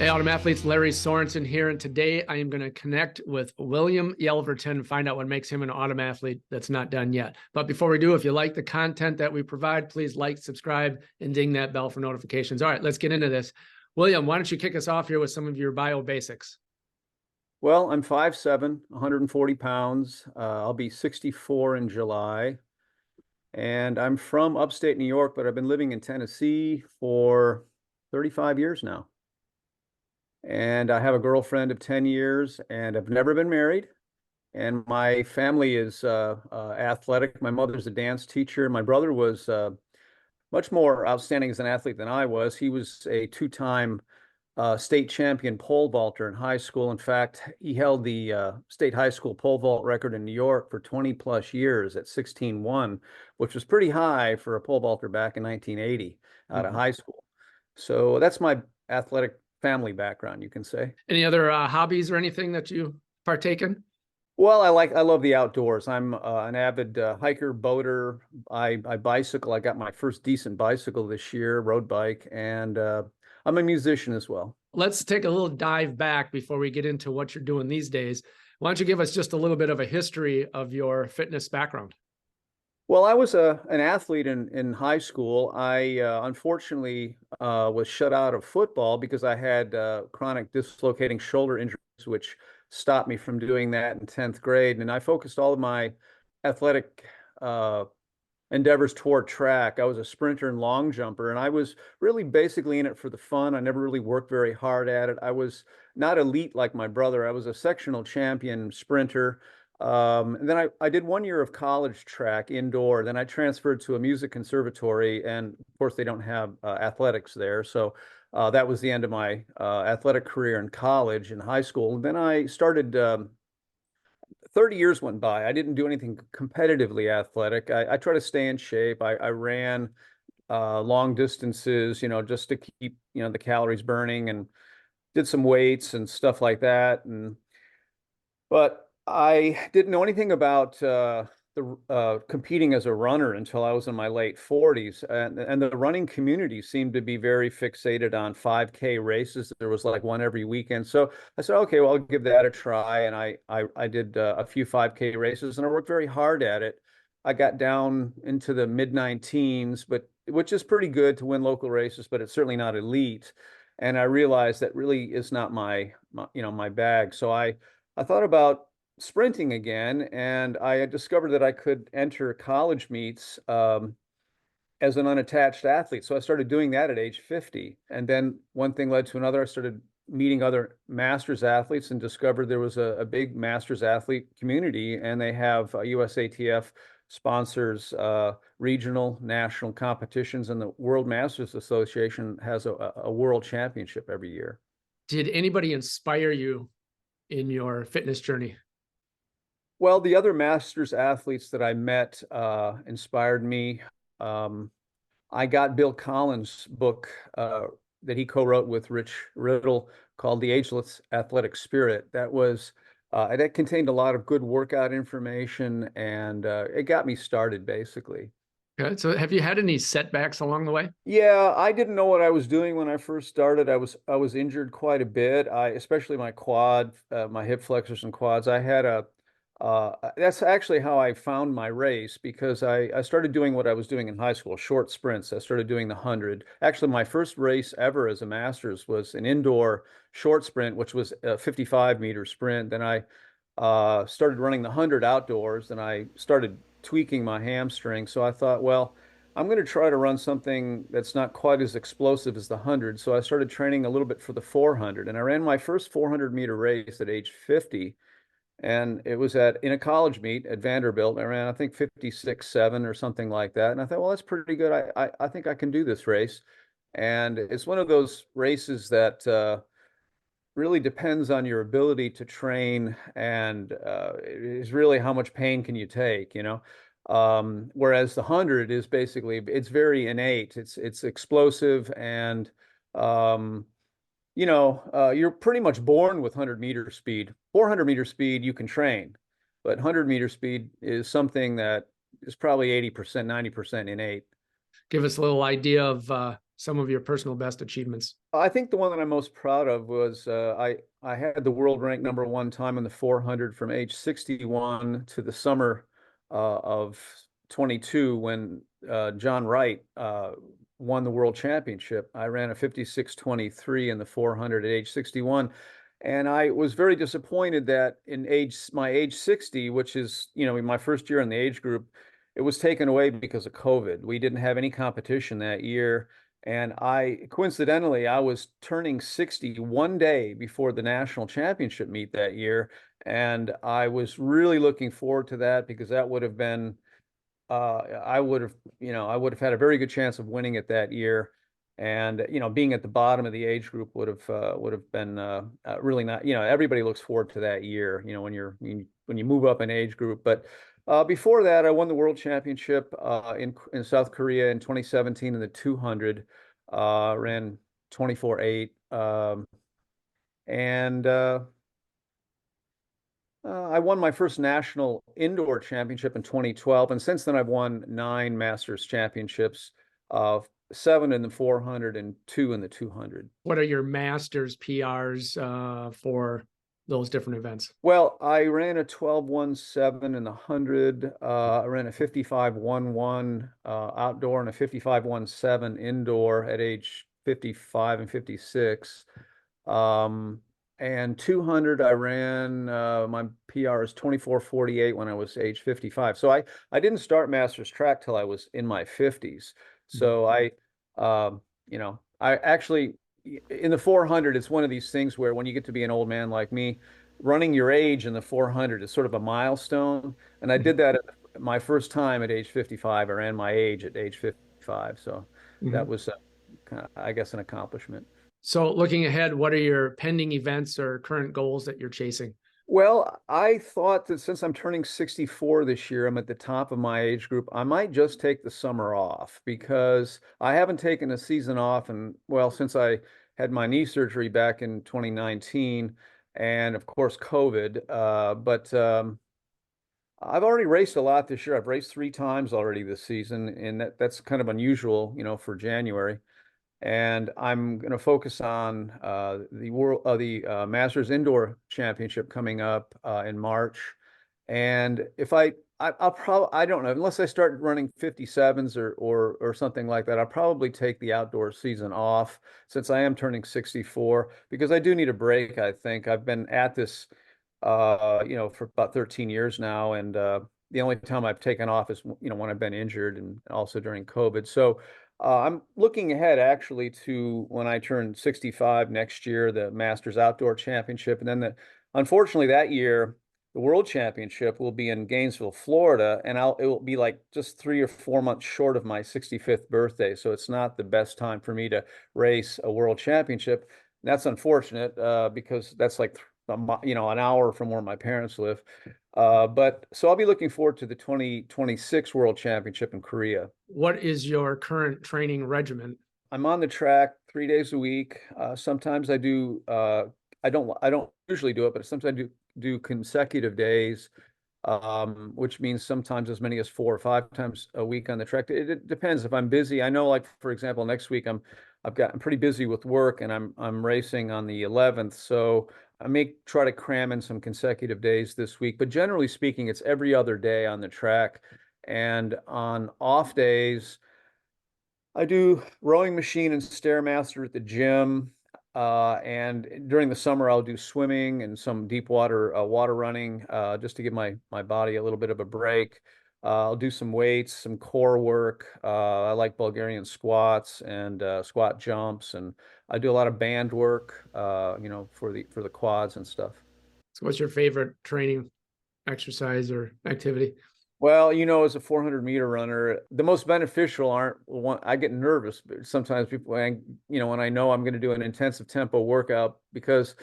Hey, Autumn Athletes, Larry Sorensen here, and today I am going to connect with William Yelverton, find out what makes him an Autumn Athlete that's not done yet. But before we do, if you like the content that we provide, please like, subscribe, and ding that bell for notifications. All right, let's get into this. William, why don't you kick us off here with some of your bio basics? Well, I'm 5'7", 140 pounds. I'll be 64 in July. And I'm from upstate New York, but I've been living in Tennessee for 35 years now. And I have a girlfriend of 10 years, and I've never been married. And my family is athletic. My mother's a dance teacher. My brother was much more outstanding as an athlete than I was. He was a two-time state champion pole vaulter in high school. In fact, he held the state high school pole vault record in New York for 20 plus years at 16.1, which was pretty high for a pole vaulter back in 1980 out of high school. So that's my athletic family background, you can say. Any other hobbies or anything that you partake in? Well, I love the outdoors. I'm an avid hiker, boater. I bicycle. I got my first decent bicycle this year, road bike, and I'm a musician as well. Let's take a little dive back before we get into what you're doing these days. Why don't you give us just a little bit of a history of your fitness background? Well, I was an athlete in high school. I unfortunately was shut out of football because I had chronic dislocating shoulder injuries, which stopped me from doing that in 10th grade. And I focused all of my athletic endeavors toward track. I was a sprinter and long jumper, and I was really basically in it for the fun. I never really worked very hard at it. I was not elite like my brother. I was a sectional champion sprinter. And then I did 1 year of college track indoor. Then I transferred to a music conservatory, and of course they don't have athletics there. So that was the end of my athletic career in college and high school. And then I started 30 years went by. I didn't do anything competitively athletic. I try to stay in shape. I ran long distances, just to keep, the calories burning, and did some weights and stuff like that. But I didn't know anything about the competing as a runner until I was in my late 40s. And the running community seemed to be very fixated on 5K races. There was like one every weekend. So I said, okay, well, I'll give that a try. And I did a few 5K races, and I worked very hard at it. I got down into the mid-19s, but which is pretty good to win local races, but it's certainly not elite. And I realized that really is not my bag. So I thought about sprinting again, and I had discovered that I could enter college meets as an unattached athlete. So I started doing that at age 50. And then one thing led to another. I started meeting other masters athletes and discovered there was a big masters athlete community, and they have USATF sponsors regional, national competitions, and the World Masters Association has a world championship every year. Did anybody inspire you in your fitness journey? Well, the other masters athletes that I met inspired me. I got Bill Collins' book that he co-wrote with Rich Riddle called The Ageless Athletic Spirit. That contained a lot of good workout information, and it got me started basically. Okay, so have you had any setbacks along the way? Yeah, I didn't know what I was doing when I first started. I was injured quite a bit. Especially my quad, my hip flexors and quads. That's actually how I found my race, because I started doing what I was doing in high school, short sprints. I started doing the 100. Actually, my first race ever as a master's was an indoor short sprint, which was a 55-meter sprint. Then I started running the 100 outdoors, and I started tweaking my hamstring. So I thought, well, I'm going to try to run something that's not quite as explosive as the 100. So I started training a little bit for the 400, and I ran my first 400-meter race at age 50. And it was in a college meet at Vanderbilt. I ran, I think, 56.7 or something like that. And I thought, well, that's pretty good. I think I can do this race. And it's one of those races that really depends on your ability to train, and it is really how much pain can you take. Whereas the 100 is basically, it's very innate. It's explosive, and you're pretty much born with 100-meter speed. 400-meter speed you can train, but 100-meter speed is something that is probably 80%, 90% innate. Give us a little idea of some of your personal best achievements? I think the one that I'm most proud of was I had the world rank #1 time in the 400 from age 61 to the summer of 22 when John Wright won the world championship. I ran a 56:23 in the 400 at age 61. And I was very disappointed that in my age 60, which is, my first year in the age group, it was taken away because of COVID. We didn't have any competition that year. And coincidentally, I was turning 60 one day before the national championship meet that year. And I was really looking forward to that because that would have been, I would have had a very good chance of winning it that year. And, being at the bottom of the age group would have been really not, everybody looks forward to that year, when you move up an age group. But before that, I won the world championship in South Korea in 2017 in the 200, ran 24:8, and I won my first national indoor championship in 2012, and since then I've won 9 Masters championships, 7 in the 400 and 2 in the 200. What are your Masters PRs for those different events? Well, I ran a 12:17 in the 100. I ran a 55:11 outdoor and a 55:17 indoor at age 55 and 56. And 200, I ran, my PR is 24:48 when I was age 55. So I didn't start Masters track till I was in my 50s. So I actually, in the 400, it's one of these things where when you get to be an old man like me, running your age in the 400 is sort of a milestone. And I did that at my first time at age 55. I ran my age at age 55. So that was, I guess, an accomplishment. So looking ahead, what are your pending events or current goals that you're chasing? Well, I thought that since I'm turning 64 this year, I'm at the top of my age group. I might just take the summer off because I haven't taken a season off and well, since I had my knee surgery back in 2019 and of course COVID. But I've already raced a lot this year. I've raced 3 times already this season, and that's kind of unusual, for January. And I'm going to focus on the Masters Indoor Championship coming up in March. And if I'll probably, I don't know, unless I start running 57s or something like that, I'll probably take the outdoor season off since I am turning 64 because I do need a break. I think I've been at this, for about 13 years now, and the only time I've taken off is, when I've been injured and also during COVID. So I'm looking ahead actually to when I turn 65 next year, the Masters Outdoor Championship. And then unfortunately that year, the World Championship will be in Gainesville, Florida, and it will be like just 3 or 4 months short of my 65th birthday. So it's not the best time for me to race a World Championship. And that's unfortunate because that's like, an hour from where my parents live. But so I'll be looking forward to the 2026 World Championship in Korea. What is your current training regimen? I'm on the track 3 days a week. Sometimes I do. I don't usually do it, but sometimes I do consecutive days, which means sometimes as many as 4 or 5 times a week on the track. It depends if I'm busy. I know, like for example, next week I'm pretty busy with work, and I'm racing on the 11th, so I may try to cram in some consecutive days this week. But generally speaking, it's every other day on the track, and on off days, I do rowing machine and Stairmaster at the gym. And during the summer, I'll do swimming and some deep water water running just to give my body a little bit of a break. I'll do some weights, some core work. I like Bulgarian squats and squat jumps, and I do a lot of band work, for the quads and stuff. So what's your favorite training exercise or activity? Well, as a 400-meter runner, the most beneficial aren't one. I get nervous, but sometimes when I know I'm going to do an intensive tempo workout because,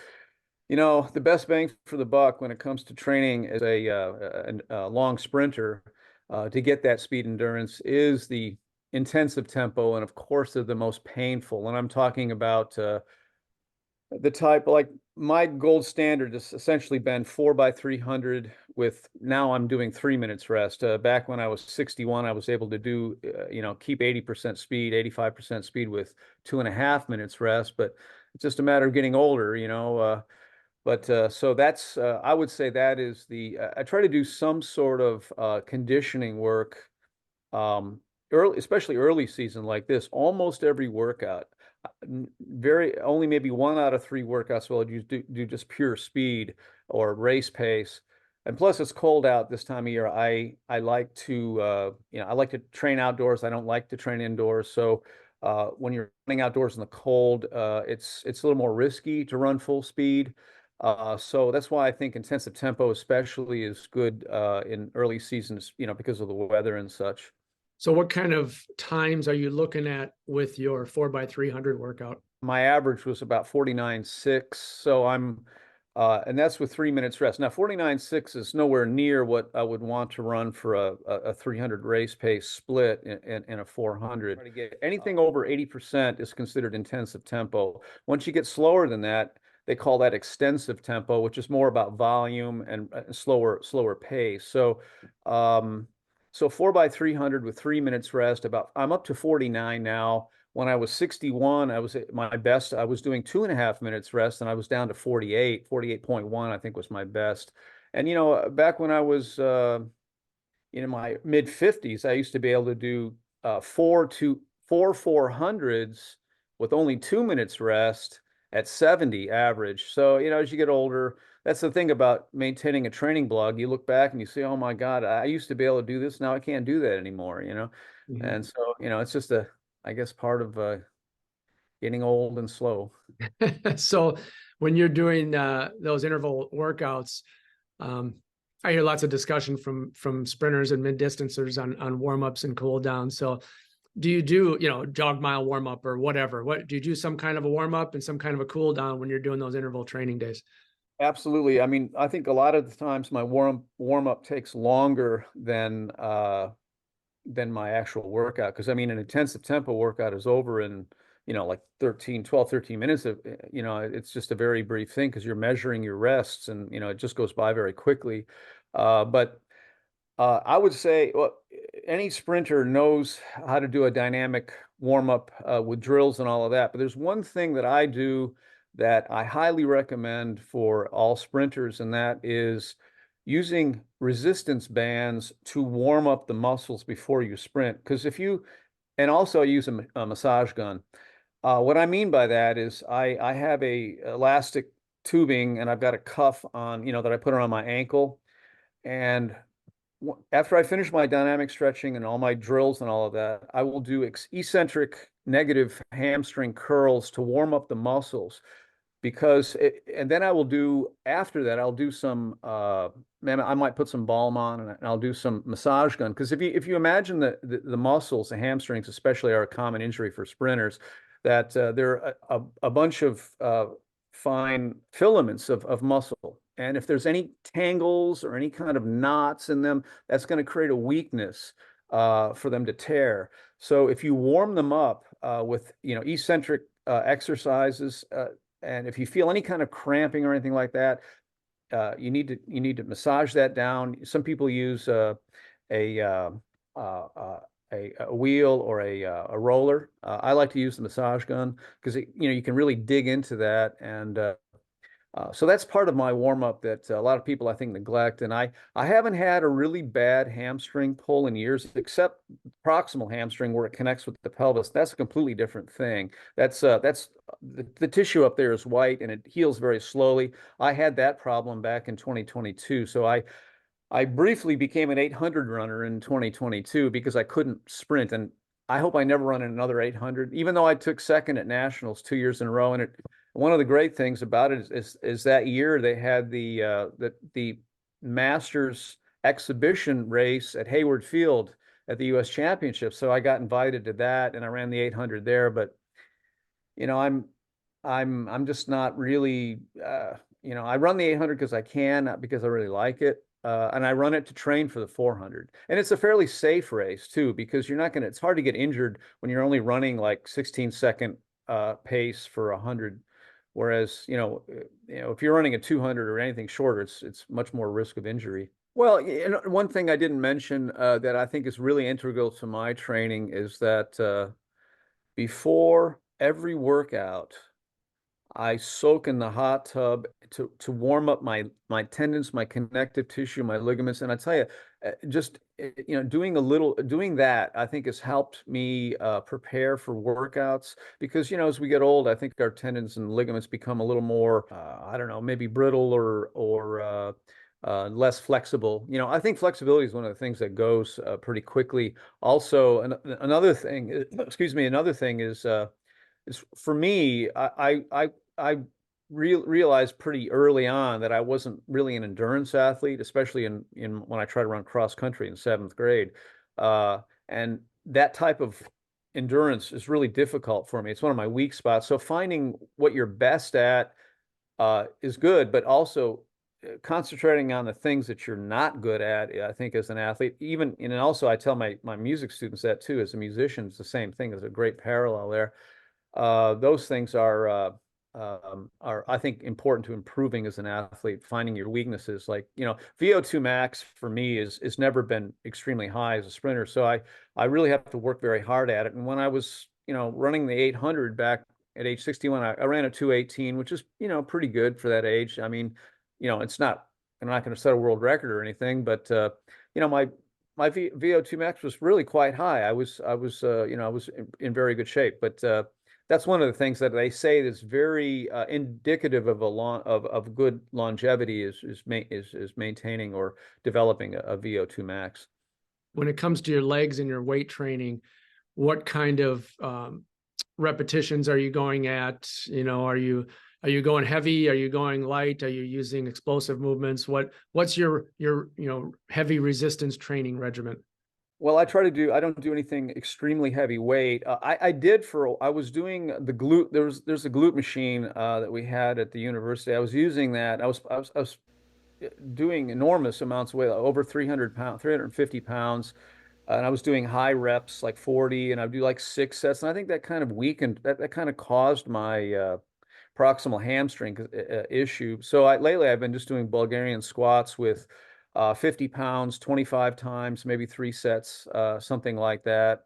the best bang for the buck when it comes to training as a long sprinter, to get that speed endurance is the intensive tempo, and of course they're the most painful. And I'm talking about the type like my gold standard has essentially been 4x300 with now I'm doing 3 minutes rest. Back when I was 61, I was able to do, keep 80% speed, 85% speed with 2.5 minutes rest, but it's just a matter of getting older, so that's, I would say that is I try to do some sort of conditioning work, especially early season like this, almost every workout. Very only maybe 1 out of 3 workouts will do just pure speed or race pace. And plus, it's cold out this time of year. I like to I like to train outdoors. I don't like to train indoors. So when you're running outdoors in the cold, it's a little more risky to run full speed. So that's why I think intensive tempo especially is good in early seasons, because of the weather and such. So what kind of times are you looking at with your 4x300 workout? My average was about 49.6. So and that's with 3 minutes rest. Now, 49.6 is nowhere near what I would want to run for a 300 race pace split in a 400. Try to get anything over 80% is considered intensive tempo. Once you get slower than that, they call that extensive tempo, which is more about volume and slower pace. So 4x300 with 3 minutes rest, I'm up to 49 now. When I was 61, I was at my best. I was doing 2.5 minutes rest, and I was down to 48.1, I think was my best. And back when I was in my mid 50s, I used to be able to do four 400s with only 2 minutes rest at 70 average. So, as you get older, that's the thing about maintaining a training blog. You look back and you say, oh my God, I used to be able to do this. Now I can't do that anymore. Mhm. And so, it's just I guess, part of getting old and slow. So when you're doing those interval workouts, um, I hear lots of discussion from sprinters and mid distancers on warm ups and cool down. So do you do jog mile warm up or whatever? What do you do? Some kind of a warm up and some kind of a cool down when you're doing those interval training days? Absolutely. I mean, I think a lot of the times my warm up takes longer than my actual workout. Because I mean, an intensive tempo workout is over in, like 13 minutes of, it's just a very brief thing because you're measuring your rests and, it just goes by very quickly. But I would say, well, any sprinter knows how to do a dynamic warm up with drills and all of that. But there's one thing that I do that I highly recommend for all sprinters, and that is using resistance bands to warm up the muscles before you sprint. And also use a massage gun. What I mean by that is I have a elastic tubing and I've got a cuff on, that I put around my ankle. And after I finish my dynamic stretching and all my drills and all of that, I will do eccentric negative hamstring curls to warm up the muscles and then after that, I'll do some, man, I might put some balm on and I'll do some massage gun. Because if you imagine the muscles, the hamstrings especially, are a common injury for sprinters, that they're a bunch of fine filaments of muscle. And if there's any tangles or any kind of knots in them, that's going to create a weakness for them to tear. So if you warm them up with, eccentric exercises, and if you feel any kind of cramping or anything like that, you need to massage that down. Some people use a, uh, uh, a wheel or a roller. I like to use the massage gun because you can really dig into that. And so that's part of my warm up that a lot of people I think neglect. And I haven't had a really bad hamstring pull in years, except proximal hamstring where it connects with the pelvis. That's a completely different thing. That's the tissue up there is white and it heals very slowly. I had that problem back in 2022. So I briefly became an 800 runner in 2022 because I couldn't sprint. And I hope I never run another 800, even though I took second at nationals 2 years in a row. And one of the great things about it is that year they had the Masters exhibition race at Hayward Field at the U.S. Championship. So I got invited to that, and I ran the 800 there. But you know, I'm just not really, I run the 800 because I can, not because I really like it. And I run it to train for the 400. And it's a fairly safe race too, because it's hard to get injured when you're only running like 16-second pace for 100. Whereas, if you're running a 200 or anything shorter, it's much more risk of injury. Well, one thing I didn't mention that I think is really integral to my training is that before every workout, I soak in the hot tub to warm up my tendons, my connective tissue, my ligaments. And I tell you, just doing that, I think has helped me prepare for workouts because as we get old, I think our tendons and ligaments become a little more I don't know, maybe brittle or less flexible. I think flexibility is one of the things that goes pretty quickly. Also, another thing, excuse me, another thing is for me, I realized pretty early on that I wasn't really an endurance athlete, especially in when I tried to run cross country in seventh grade. And that type of endurance is really difficult for me. It's one of my weak spots. So finding what you're best at is good, but also concentrating on the things that you're not good at, I think, as an athlete, even, and also I tell my music students that too, as a musician, it's the same thing. There's a great parallel there. Those things are I think important to improving as an athlete, finding your weaknesses. Like, VO2 max for me is never been extremely high as a sprinter. So I really have to work very hard at it. And when I was, running the 800 back at age 61, I ran a 218, which is, pretty good for that age. I mean, I'm not going to set a world record or anything, but my VO2 max was really quite high. I was in very good shape, but that's one of the things that they say is very indicative of of good longevity is maintaining or developing a VO2 max. When it comes to your legs and your weight training, what kind of repetitions are you going at? Are you going heavy? Are you going light? Are you using explosive movements? What's your heavy resistance training regimen? Well, I don't do anything extremely heavyweight. I was doing the glute. There's a glute machine that we had at the university. I was using that. I was doing enormous amounts of weight, like over 300 pounds, 350 pounds. And I was doing high reps, like 40, and I'd do like 6 sets. And I think that kind of weakened, that kind of caused my proximal hamstring issue. So lately I've been just doing Bulgarian squats with 50 pounds, 25 times, maybe 3 sets, something like that.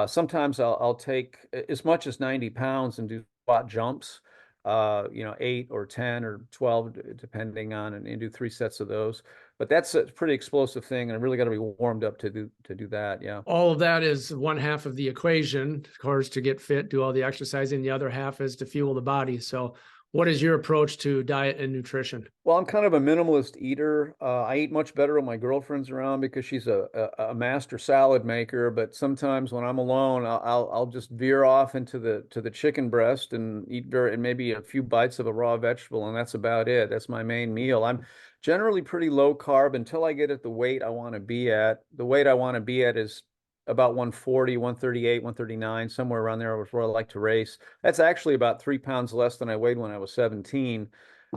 Sometimes I'll take as much as 90 pounds and do squat jumps, 8 or 10 or 12, depending on, and do 3 sets of those. But that's a pretty explosive thing, and I really got to be warmed up to do that. Yeah. All of that is one half of the equation, of course, to get fit, do all the exercising. The other half is to fuel the body. So what is your approach to diet and nutrition? Well, I'm kind of a minimalist eater. I eat much better when my girlfriend's around because she's a master salad maker. But sometimes when I'm alone, I'll just veer off into the chicken breast and eat and maybe a few bites of a raw vegetable, and that's about it. That's my main meal. I'm generally pretty low carb until I get at the weight I want to be at. The weight I want to be at is about 140, 138, 139, somewhere around there was where I like to race. That's actually about 3 pounds less than I weighed when I was 17.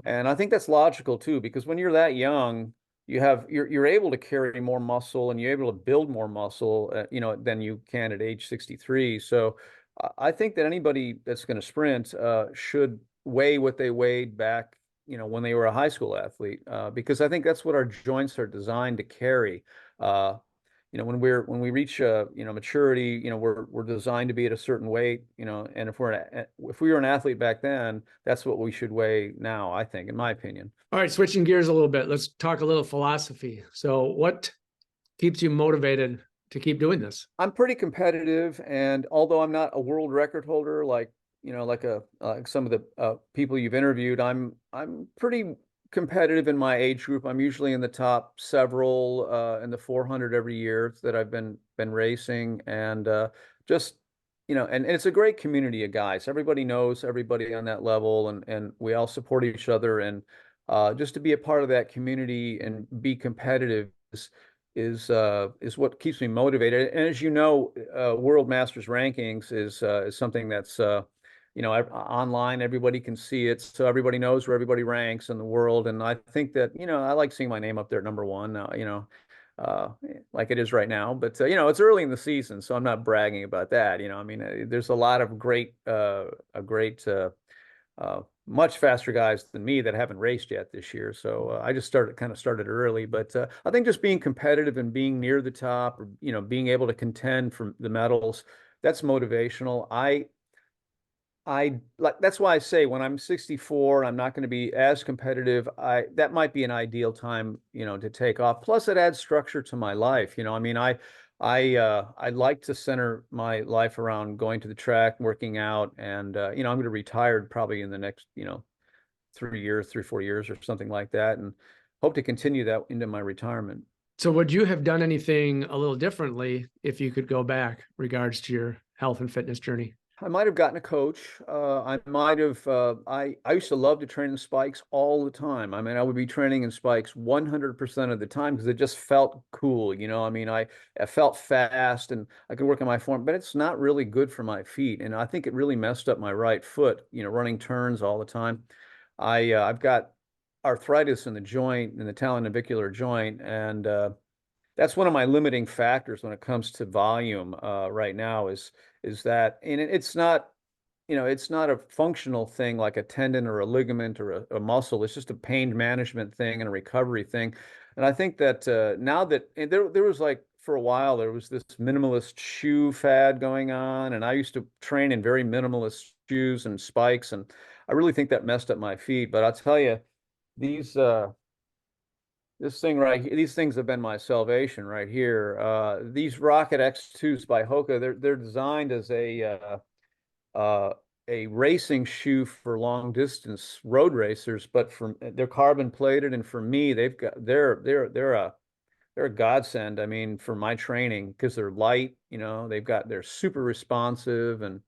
And I think that's logical too, because when you're that young, you're able to carry more muscle and you're able to build more muscle, than you can at age 63. So I think that anybody that's going to sprint should weigh what they weighed back, when they were a high school athlete, because I think that's what our joints are designed to carry. Uh, when we reach maturity, we're designed to be at a certain weight, and if we were an athlete back then, that's what we should weigh now, I think, in my opinion. All right, switching gears a little bit, let's talk a little philosophy. So what keeps you motivated to keep doing this? I'm pretty competitive, and although I'm not a world record holder like some of the people you've interviewed, I'm pretty competitive in my age group. I'm usually in the top several in the 400 every year that I've been racing, and just and it's a great community of guys. Everybody knows everybody on that level, and we all support each other, and just to be a part of that community and be competitive is what keeps me motivated. And as you know, World Masters rankings is something that's online. Everybody can see it, so everybody knows where everybody ranks in the world. And I think that I like seeing my name up there at number one. Uh, like it is right now. But it's early in the season, so I'm not bragging about that. I mean, there's a lot of great much faster guys than me that haven't raced yet this year. So I just started early. But I think just being competitive and being near the top, or being able to contend for the medals, that's motivational. I like that's why I say when I'm 64, I'm not going to be as competitive. That might be an ideal time, to take off. Plus, it adds structure to my life. I mean, I like to center my life around going to the track, working out, and I'm going to retire probably in the next 3 years, 3, 4 years, or something like that, and hope to continue that into my retirement. So would you have done anything a little differently if you could go back regards to your health and fitness journey? I might have gotten a coach. I might have. I used to love to train in spikes all the time. I mean, I would be training in spikes 100% of the time because it just felt cool. I mean, I felt fast and I could work on my form, but it's not really good for my feet, and I think it really messed up my right foot. Running turns all the time. I've got arthritis in the joint, in the talonavicular joint, and that's one of my limiting factors when it comes to volume right now is that, and it's not, it's not a functional thing like a tendon or a ligament or a muscle. It's just a pain management thing and a recovery thing. And I think that now that and there was like for a while there was this minimalist shoe fad going on, and I used to train in very minimalist shoes and spikes, and I really think that messed up my feet. But I'll tell you, these these things have been my salvation right here. These Rocket X2s by Hoka, they're designed as a racing shoe for long distance road racers, but they're carbon plated, and for me, they're a godsend. I mean, for my training because they're light. They're super responsive, and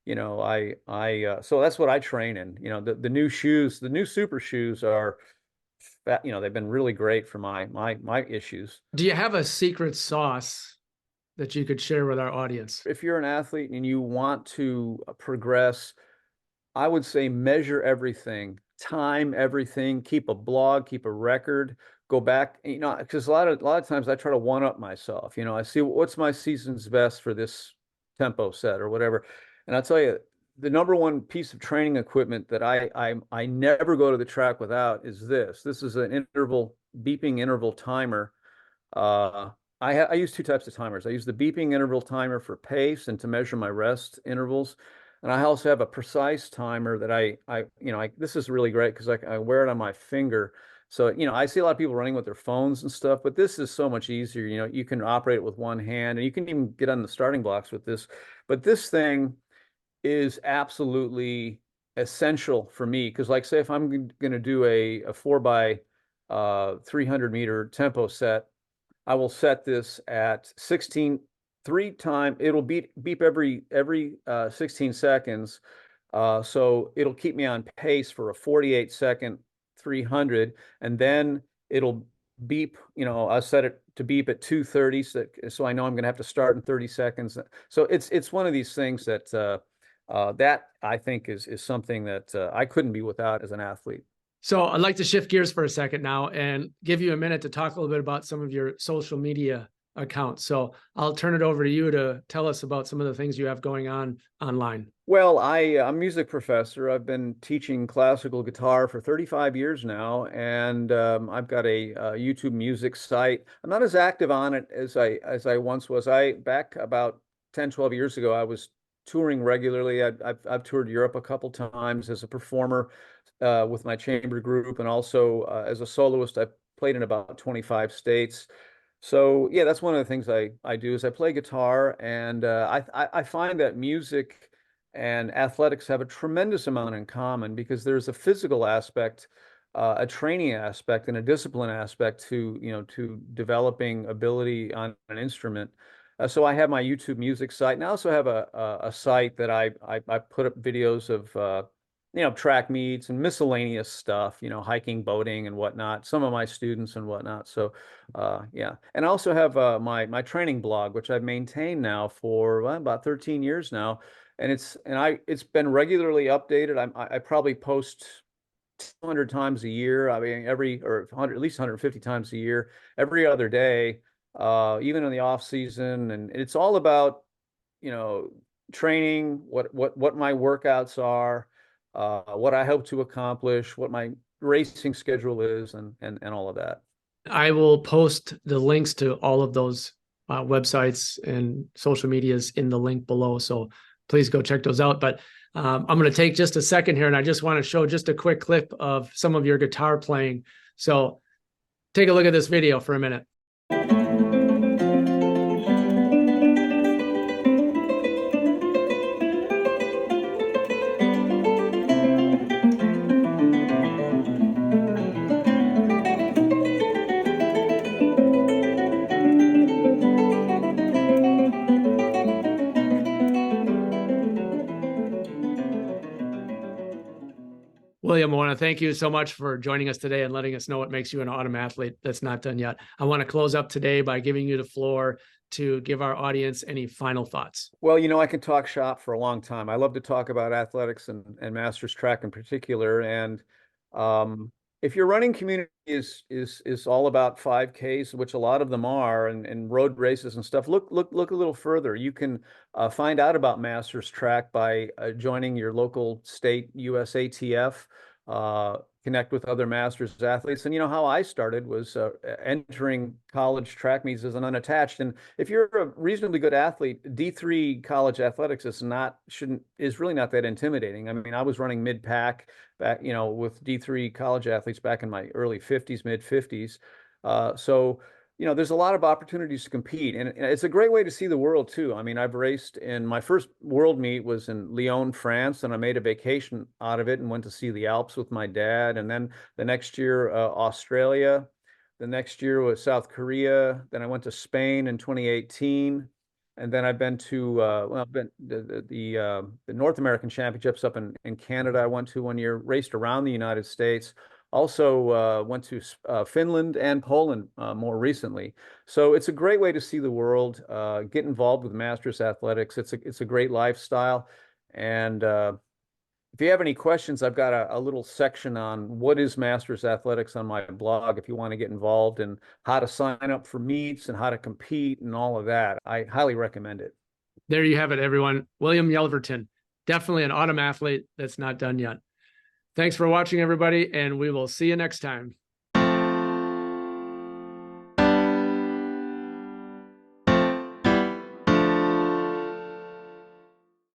so that's what I train in. The new shoes, the new super shoes are they've been really great for my issues. Do you have a secret sauce that you could share with our audience? If you're an athlete and you want to progress, I would say measure everything, time everything, keep a blog, keep a record, go back, because a lot of times I try to one up myself. I see what's my season's best for this tempo set or whatever. And I'll tell you, the number one piece of training equipment that I never go to the track without is this. This is an beeping interval timer. Uh, I use two types of timers. I use the beeping interval timer for pace and to measure my rest intervals. And I also have a precise timer that this is really great because I wear it on my finger. So, I see a lot of people running with their phones and stuff, but this is so much easier. You can operate it with one hand and you can even get on the starting blocks with this. But this thing is absolutely essential for me because, like, say if I'm going to do a 4 by 300-meter tempo set, I will set this at 16 3 times. It'll beep every 16 seconds. So it'll keep me on pace for a 48-second 300, and then it'll beep. I set it to beep at 2:30, so I know I'm going to have to start in 30 seconds. So it's one of these things that I think is something that I couldn't be without as an athlete. So I'd like to shift gears for a second now and give you a minute to talk a little bit about some of your social media accounts. So I'll turn it over to you to tell us about some of the things you have going on online. Well, I'm a music professor. I've been teaching classical guitar for 35 years now, and I've got a YouTube music site. I'm not as active on it as I once was. Back about 10, 12 years ago, I was touring regularly. I've toured Europe a couple times as a performer with my chamber group, and also as a soloist. I've played in about 25 states. So yeah, that's one of the things I do is I play guitar, and I find that music and athletics have a tremendous amount in common because there's a physical aspect, a training aspect, and a discipline aspect to developing ability on an instrument. So I have my YouTube music site, and I also have a site that I put up videos of track meets and miscellaneous stuff, hiking, boating, and whatnot. Some of my students and whatnot. So yeah, and I also have my training blog, which I've maintained now for about 13 years now, and it's been regularly updated. I probably post 200 times a year. I mean, at least 150 times a year, every other day, even in the off season, and it's all about training, what my workouts are. what I hope to accomplish, what my racing schedule is, and all of that. I will post the links to all of those websites and social medias in the link below. So please go check those out. But I'm going to take just a second here, and I just want to show just a quick clip of some of your guitar playing. So take a look at this video for a minute. William, I want to thank you so much for joining us today and letting us know what makes you an autumn athlete that's not done yet. I want to close up today by giving you the floor to give our audience any final thoughts. Well, I can talk shop for a long time. I love to talk about athletics and masters track in particular. And if your running community is all about 5Ks, which a lot of them are, and road races and stuff, look a little further. You can find out about masters track by joining your local state USATF. Connect with other masters athletes. And how I started was entering college track meets as an unattached. And if you're a reasonably good athlete, D3 college athletics is really not that intimidating. I mean, I was running mid-pack back, with D3 college athletes back in my early 50s, mid 50s. So there's a lot of opportunities to compete, and it's a great way to see the world too. I mean, I've raced in my first world meet was in Lyon, France, and I made a vacation out of it and went to see the Alps with my dad. And then the next year, Australia. The next year was South Korea. Then I went to Spain in 2018. And then I've been to I've been the North American Championships up in Canada. I went to one year, raced around the United States. Also went to Finland and Poland more recently. So it's a great way to see the world, get involved with masters athletics. It's a great lifestyle. And if you have any questions, I've got a little section on what is masters athletics on my blog if you want to get involved, and how to sign up for meets and how to compete and all of that. I highly recommend it. There you have it, everyone. William Yelverton, definitely an autumn athlete that's not done yet. Thanks for watching, everybody, and we will see you next time.